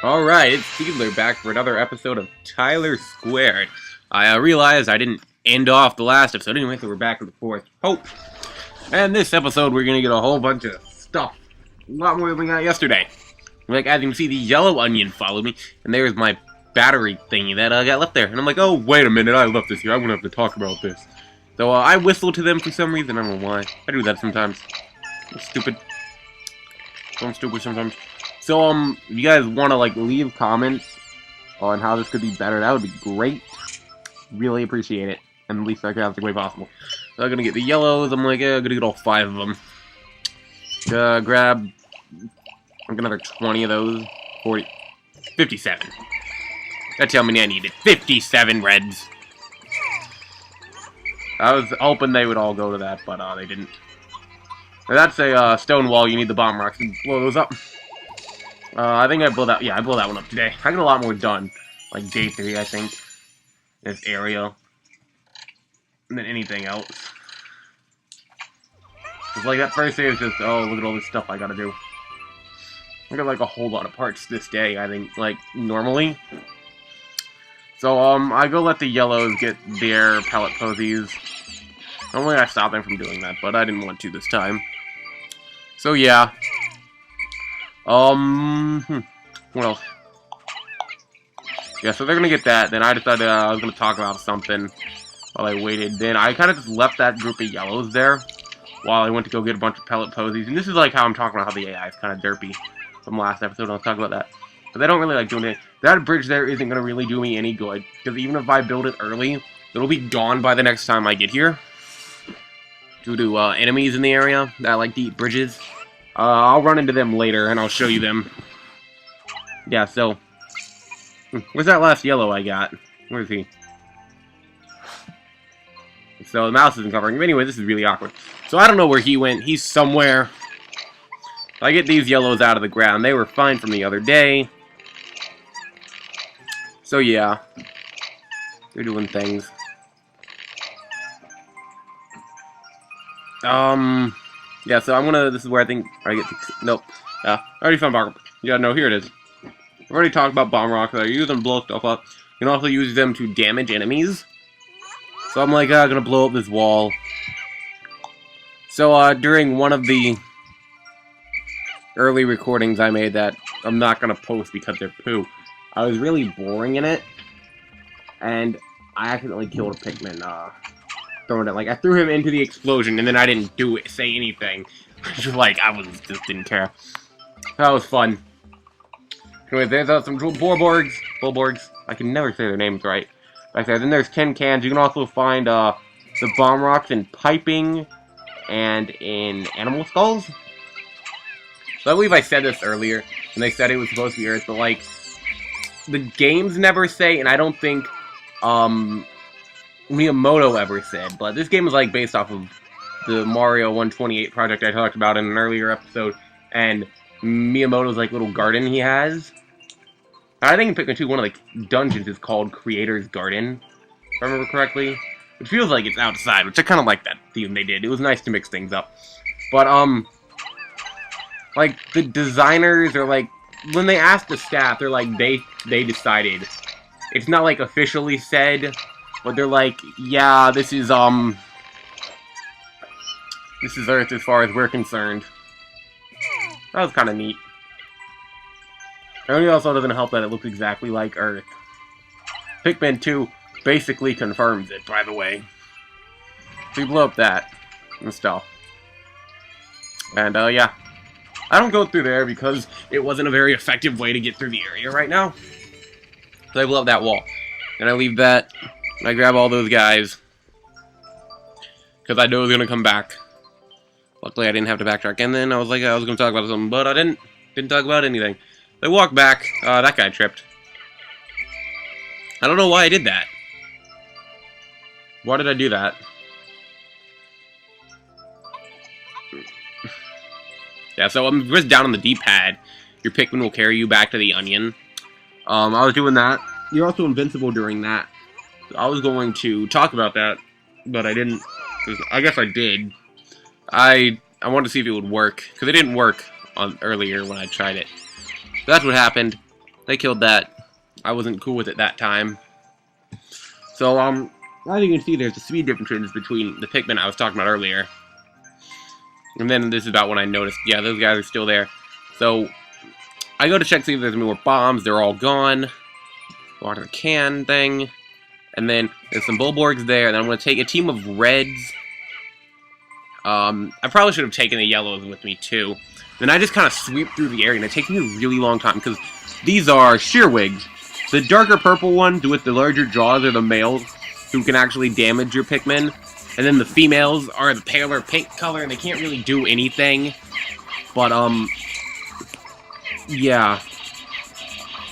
Alright, it's Teedler back for another episode of Tyler Squared. I realized I didn't end off the last episode anyway, so we're back in the fourth hope. And this episode, we're gonna get a whole bunch of stuff. A lot more than we got yesterday. Like, as you can see, the yellow onion followed me, and there's my battery thingy that got left there. And I'm like, oh, wait a minute, I left this here. I'm gonna have to talk about this. So, I whistle to them for some reason. I don't know why. I do that sometimes. I'm stupid. I'm stupid sometimes. So, if you guys want to, like, leave comments on how this could be better, that would be great. Really appreciate it. In the least sarcastic way possible. So, I'm gonna get the yellows. I'm like, I'm gonna get all 5 of them. Grab another 20 of those. 40. 57. That's how many I needed. 57 reds. I was hoping they would all go to that, but they didn't. And that's a stone wall. You need the bomb rocks to blow those up. I think I blew that. Yeah, I blew that one up today. I got a lot more done, like day 3, I think. This area than anything else. It's like that first day is just, oh, look at all this stuff I gotta do. I got like a whole lot of parts this day, I think, like normally. So I go let the yellows get their pellet posies. Normally I stop them from doing that, but I didn't want to this time. So yeah. What else? Yeah, so they're gonna get that. Then I decided I was gonna talk about something while I waited. Then I kind of just left that group of yellows there while I went to go get a bunch of pellet posies. And this is like how I'm talking about how the AI is kind of derpy from last episode. I'll talk about that. But they don't really like doing it. That bridge there isn't gonna really do me any good because even if I build it early, it'll be gone by the next time I get here. Due to enemies in the area that like to eat bridges. I'll run into them later, and I'll show you them. Yeah, so... Where's that last yellow I got? Where is he? So, the mouse isn't covering him. Anyway, this is really awkward. So, I don't know where he went. He's somewhere. I get these yellows out of the ground. They were fine from the other day. So, yeah. They're doing things. Yeah, so I'm gonna, this is where I think I get to, nope. I already found bomb rock. Yeah, no, here it is. I've already talked about bomb rocks. I use them to blow stuff up. You can also use them to damage enemies. So I'm like, gonna blow up this wall. So, during one of the early recordings I made that I'm not gonna post because they're poo, I was really boring in it. And I accidentally killed a Pikmin, throwing it. Like, I threw him into the explosion, and then I didn't say anything. Just like, just didn't care. That was fun. Anyway, there's some bullborgs. I can never say their names right. Like that. Then there's tin cans. You can also find, the bomb rocks in piping and in animal skulls. So I believe I said this earlier, and they said it was supposed to be Earth, but, like, the games never say, and I don't think, Miyamoto ever said, but this game is like based off of the Mario 128 project I talked about in an earlier episode, and Miyamoto's like little garden he has. I think in Pikmin 2, one of the dungeons is called Creator's Garden, if I remember correctly. It feels like it's outside, which I kind of like that theme they did. It was nice to mix things up. But, like, the designers are like, when they asked the staff, they're like, they decided. It's not like officially said, but they're like, yeah, this is Earth as far as we're concerned. That was kind of neat. And it also doesn't help that it looks exactly like Earth. Pikmin 2 basically confirms it, by the way. So you blow up that and stuff. And, yeah. I don't go through there because it wasn't a very effective way to get through the area right now. So I blow up that wall. And I leave that. And I grab all those guys. Because I know it was going to come back. Luckily, I didn't have to backtrack. And then I was like, I was going to talk about something, but I didn't. Didn't talk about anything. I walked back. That guy tripped. I don't know why I did that. Why did I do that? Yeah, so I'm just down on the D-pad. Your Pikmin will carry you back to the onion. I was doing that. You're also invincible during that. I was going to talk about that, but I didn't. I guess I did. I wanted to see if it would work, because it didn't work on earlier when I tried it. So that's what happened. they killed that. I wasn't cool with it that time. So, as you can see, there's the speed differences between the Pikmin I was talking about earlier. And then this is about when I noticed, yeah, those guys are still there. So, I go to check to see if there's more bombs. They're all gone. Go on to the can thing. And then there's some Bulborgs there. And then I'm going to take a team of reds. I probably should have taken the yellows with me, too. Then I just kind of sweep through the area. And it takes me a really long time. Because these are Shearwigs. The darker purple ones with the larger jaws are the males who can actually damage your Pikmin. And then the females are the paler pink color, and they can't really do anything. But, yeah.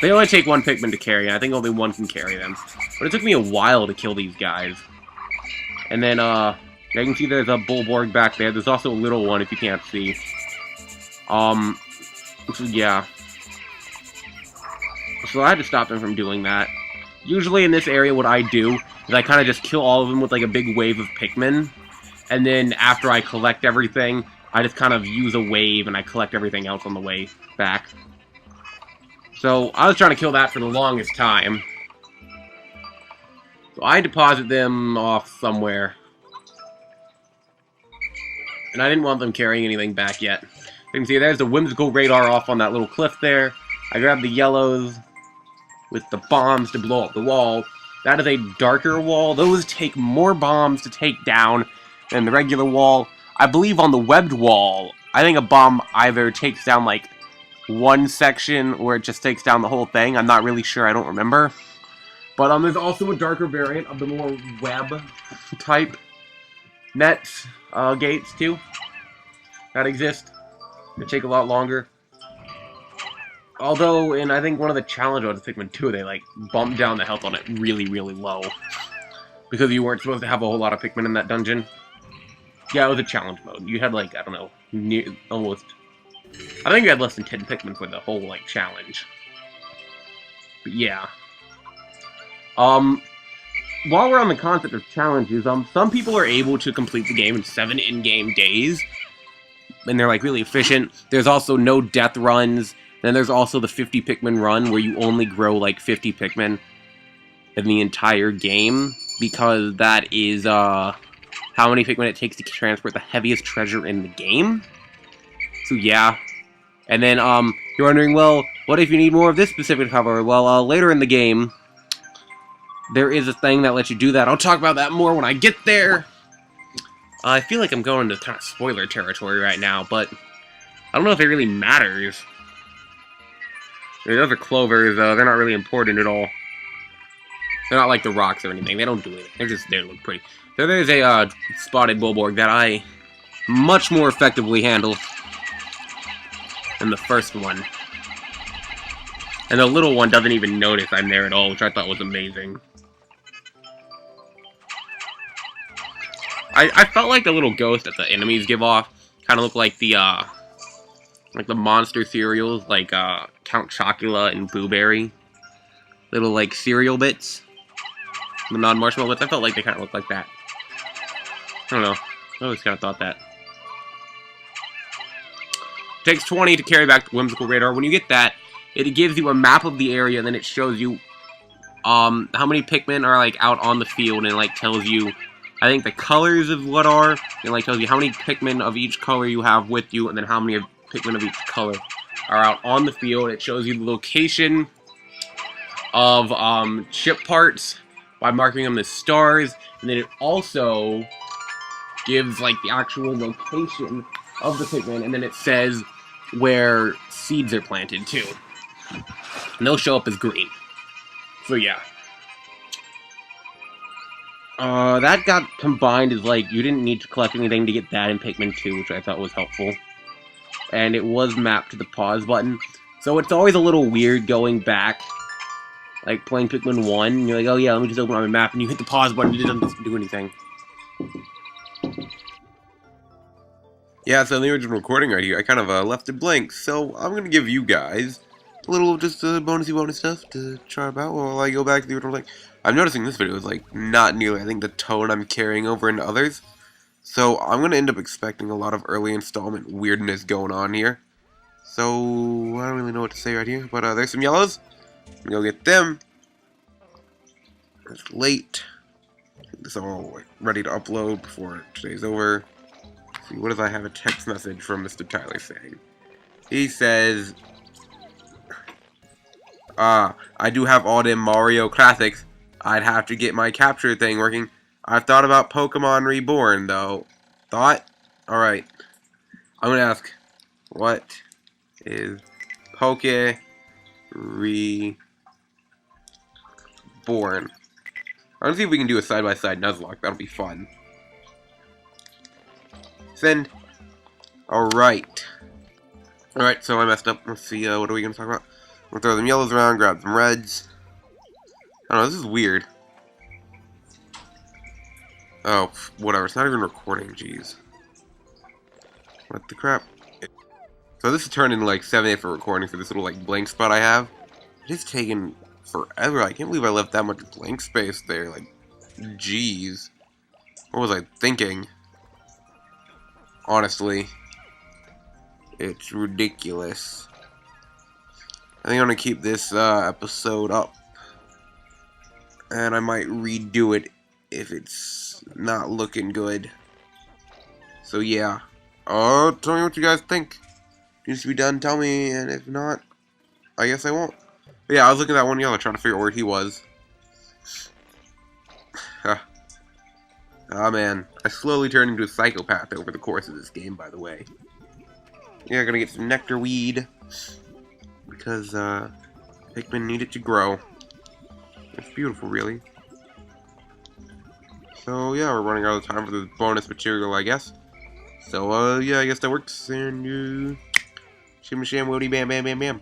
They only take one Pikmin to carry, and I think only one can carry them. But it took me a while to kill these guys. And then, you can see there's a Bulborg back there. There's also a little one, if you can't see. So, yeah. So I had to stop them from doing that. Usually in this area, what I do is I kind of just kill all of them with like a big wave of Pikmin. And then after I collect everything, I just kind of use a wave and I collect everything else on the way back. So I was trying to kill that for the longest time. So I deposit them off somewhere. And I didn't want them carrying anything back yet. You can see there's the whimsical radar off on that little cliff there. I grabbed the yellows with the bombs to blow up the wall. That is a darker wall. Those take more bombs to take down than the regular wall. I believe on the webbed wall, I think a bomb either takes down like one section or it just takes down the whole thing. I'm not really sure. I don't remember. But there's also a darker variant of the more web type nets gates too that exist. They take a lot longer. Although, in I think one of the challenge modes of Pikmin 2, they like bumped down the health on it really, really low. Because you weren't supposed to have a whole lot of Pikmin in that dungeon. Yeah, it was a challenge mode. You had like, I don't know, almost... I think you had less than 10 Pikmin for the whole, like, challenge. But yeah. While we're on the concept of challenges, some people are able to complete the game in 7 in-game days. And they're like really efficient. There's also no death runs. Then there's also the 50 Pikmin run, where you only grow, like, 50 Pikmin in the entire game, because that is, how many Pikmin it takes to transport the heaviest treasure in the game. So, yeah. And then, you're wondering, well, what if you need more of this specific cover? Well, later in the game, there is a thing that lets you do that. I'll talk about that more when I get there. I feel like I'm going into kind of spoiler territory right now, but I don't know if it really matters. Those are clovers, they're not really important at all. They're not like the rocks or anything, they don't do anything, they're just there to look pretty. So there's a spotted Bulborg that I much more effectively handle than the first one. And the little one doesn't even notice I'm there at all, which I thought was amazing. I felt like the little ghost that the enemies give off kind of looked like the monster cereals, like Count Chocula and Boo Berry. Little, like, cereal bits. The non-marshmallow bits. I felt like they kind of looked like that. I don't know. I always kind of thought that. It takes 20 to carry back the Whimsical Radar. When you get that, it gives you a map of the area, and then it shows you how many Pikmin are, like, out on the field, and, like, tells you, I think, the colors of what are, and, like, tells you how many Pikmin of each color you have with you, and then how many Pikmin of each color are out on the field. It shows you the location of chip parts by marking them as stars, and then it also gives like the actual location of the Pikmin, and then it says where seeds are planted too, and they'll show up as green. So yeah, that got combined as like you didn't need to collect anything to get that in Pikmin 2, which I thought was helpful. And it was mapped to the pause button. So it's always a little weird going back, like playing Pikmin 1, and you're like, oh yeah, let me just open my map, and you hit the pause button, and it doesn't do anything. Yeah, so in the original recording right here, I kind of left it blank, so I'm going to give you guys a little, just bonus stuff to try about while I go back to the original thing. I'm noticing this video is, like, not nearly, I think, the tone I'm carrying over into others. So, I'm going to end up expecting a lot of early installment weirdness going on here. So, I don't really know what to say right here, but there's some yellows. Go get them. It's late. Get this all like, ready to upload before today's over. Let's see, what does I have a text message from Mr. Tyler saying? He says, I do have all them Mario Classics. I'd have to get my capture thing working. I've thought about Pokemon Reborn, though. Thought? Alright. I'm gonna ask, what is Poke Reborn? I'm gonna see if we can do a side-by-side Nuzlocke. That'll be fun. Send. Alright. Alright, so I messed up. Let's see, what are we gonna talk about? We'll throw them yellows around, grab some reds. I don't know, this is weird. Oh, whatever. It's not even recording, jeez. What the crap? So this is turned into like 7 for recording for this little like blank spot I have. It is taking forever. I can't believe I left that much blank space there. Like, jeez. What was I thinking? Honestly. It's ridiculous. I think I'm gonna keep this episode up. And I might redo it if it's not looking good. So yeah. Oh, tell me what you guys think. Needs to be done, tell me, and if not, I guess I won't. But yeah, I was looking at that one yellow trying to figure out where he was. Ah man, I slowly turned into a psychopath over the course of this game, by the way. Yeah, gonna get some nectar weed because Pikmin needed to grow. It's beautiful, really. So yeah, we're running out of time for the bonus material, I guess. So yeah, I guess that works. And shim sham woody bam bam bam bam.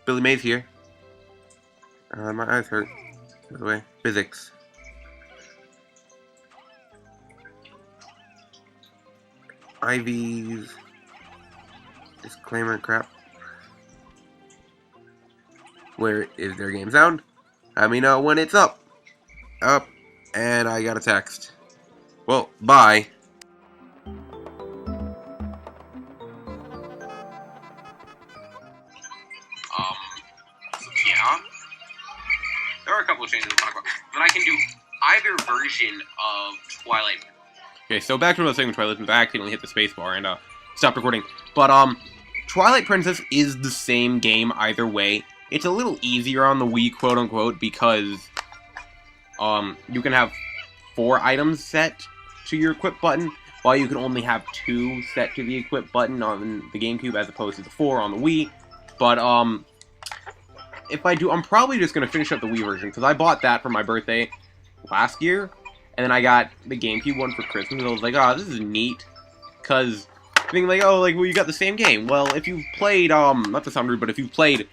Billy Mays here. My eyes hurt. By the way, physics. IVs. Disclaimer crap. Where is their game sound? Let me know when it's up. Up. And I got a text. Well, bye. Yeah. There are a couple of changes to talk about. But I can do either version of Twilight. Okay, so back to what I was saying with Twilight Princess. I accidentally hit the spacebar and stopped recording. But Twilight Princess is the same game either way. It's a little easier on the Wii, quote unquote, because you can have 4 items set to your equip button, while you can only have 2 set to the equip button on the GameCube as opposed to the 4 on the Wii. But if I do, I'm probably just gonna finish up the Wii version because I bought that for my birthday last year, and then I got the GameCube one for Christmas. And I was like, oh, this is neat, because thinking like, oh, like, well, you got the same game. Well, if you've played not to sound rude, but if you've played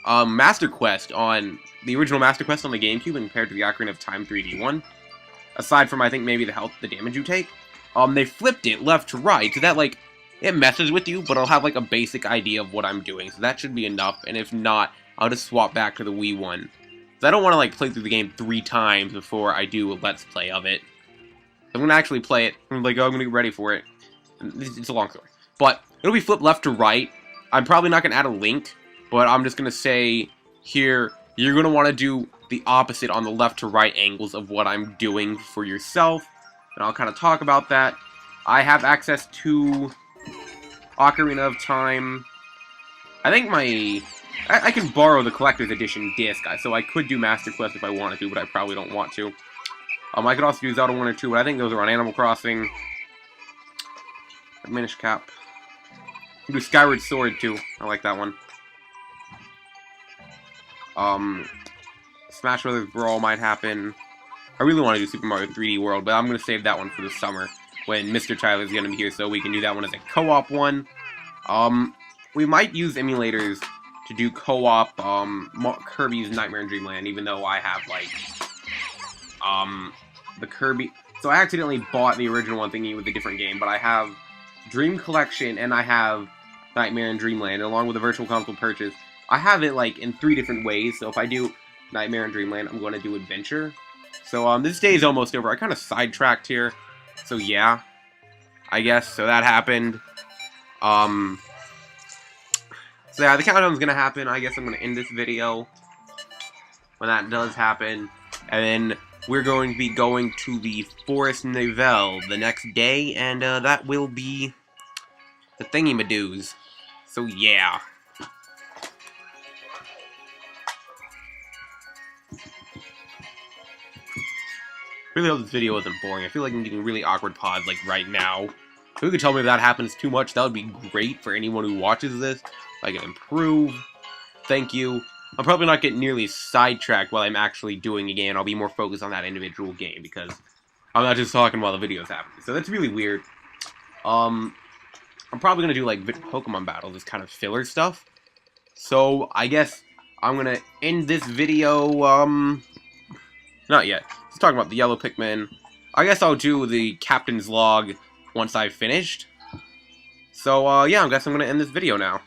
Master Quest on the original Master Quest on the GameCube and compared to the Ocarina of Time 3D one, aside from I think maybe the damage you take, they flipped it left to right, so that like it messes with you, but I'll have like a basic idea of what I'm doing, so that should be enough. And if not, I'll just swap back to the Wii one. So I don't want to like play through the game 3 times before I do a Let's Play of it. I'm gonna actually play it. I'm like, oh, I'm gonna get ready for it. It's a long story, but it'll be flipped left to right. I'm probably not gonna add a link, but I'm just gonna say here, you're gonna want to do the opposite on the left to right angles of what I'm doing for yourself, and I'll kind of talk about that. I have access to Ocarina of Time. I think I can borrow the Collector's Edition disc, so I could do Master Quest if I wanted to, but I probably don't want to. I could also do Zelda 1 or 2, but I think those are on Animal Crossing. Minish Cap. I can do Skyward Sword, too. I like that one. Smash Brothers Brawl might happen. I really want to do Super Mario 3D World, but I'm going to save that one for the summer, when Mr. Tyler's going to be here, so we can do that one as a co-op one. We might use emulators to do co-op Kirby's Nightmare in Dreamland, even though I have, like, the Kirby... So I accidentally bought the original one thinking it was a different game, but I have Dream Collection and I have Nightmare in Dreamland, along with a Virtual Console purchase. I have it, like, in 3 different ways, so if I do Nightmare in Dreamland, I'm going to do Adventure. So, this day is almost over. I kind of sidetracked here, so yeah, I guess, so that happened. So yeah, the countdown's gonna happen. I guess I'm gonna end this video. when that does happen. And then we're going to be going to the Forest Nouvelle the next day, and that will be the thingy-madoos. So yeah. Really hope this video isn't boring. I feel like I'm getting really awkward pods like right now. If you could tell me if that happens too much, that would be great for anyone who watches this. If I can improve. Thank you. I'm probably not getting nearly sidetracked while I'm actually doing a game. I'll be more focused on that individual game because I'm not just talking while the video's happening. So that's really weird. I'm probably going to do like Pokemon battles, this kind of filler stuff. So I guess I'm going to end this video, not yet. Let's talk about the yellow Pikmin. I guess I'll do the captain's log once I've finished. So, yeah, I guess I'm going to end this video now.